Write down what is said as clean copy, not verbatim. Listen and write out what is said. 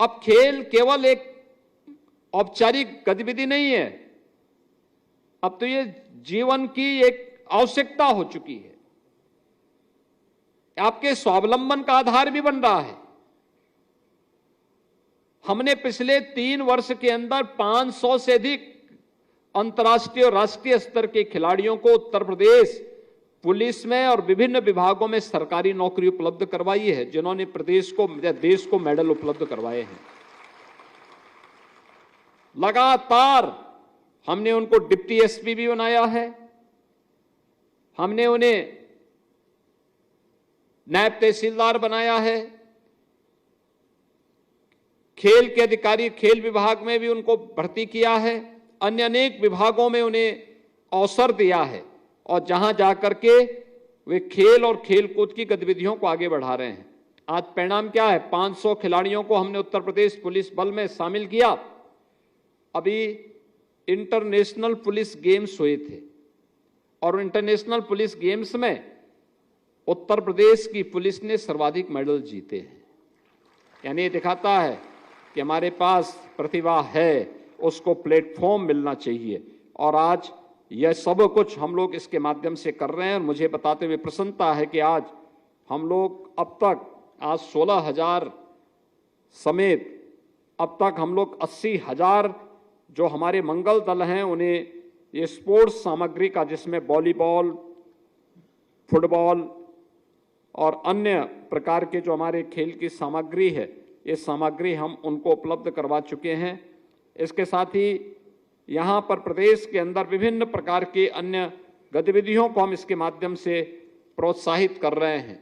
अब खेल केवल एक औपचारिक गतिविधि नहीं है, अब तो ये जीवन की एक आवश्यकता हो चुकी है, आपके स्वावलंबन का आधार भी बन रहा है। हमने पिछले 3 वर्ष के अंदर 500 से अधिक अंतर्राष्ट्रीय और राष्ट्रीय स्तर के खिलाड़ियों को उत्तर प्रदेश पुलिस में और विभिन्न विभागों में सरकारी नौकरी उपलब्ध करवाई है, जिन्होंने प्रदेश को या देश को मेडल उपलब्ध करवाए हैं। लगातार हमने उनको डिप्टी एसपी भी बनाया है, हमने उन्हें नायब तहसीलदार बनाया है, खेल के अधिकारी खेल विभाग में भी उनको भर्ती किया है, अन्य अनेक विभागों में उन्हें अवसर दिया है और जहां जाकर के वे खेल और खेलकूद की गतिविधियों को आगे बढ़ा रहे हैं। आज परिणाम क्या है? 500 खिलाड़ियों को हमने उत्तर प्रदेश पुलिस बल में शामिल किया। अभी इंटरनेशनल पुलिस गेम्स हुए थे और इंटरनेशनल पुलिस गेम्स में उत्तर प्रदेश की पुलिस ने सर्वाधिक मेडल जीते हैं। यानी ये दिखाता है कि हमारे पास प्रतिभा है, उसको प्लेटफॉर्म मिलना चाहिए और आज यह सब कुछ हम लोग इसके माध्यम से कर रहे हैं। और मुझे बताते हुए प्रसन्नता है कि आज हम लोग अब तक आज 16,000 समेत अब तक हम लोग 80,000 जो हमारे मंगल दल हैं उन्हें ये स्पोर्ट्स सामग्री का, जिसमें वॉलीबॉल, फुटबॉल और अन्य प्रकार के जो हमारे खेल की सामग्री है, ये सामग्री हम उनको उपलब्ध करवा चुके हैं। इसके साथ ही यहाँ पर प्रदेश के अंदर विभिन्न प्रकार के अन्य गतिविधियों को हम इसके माध्यम से प्रोत्साहित कर रहे हैं।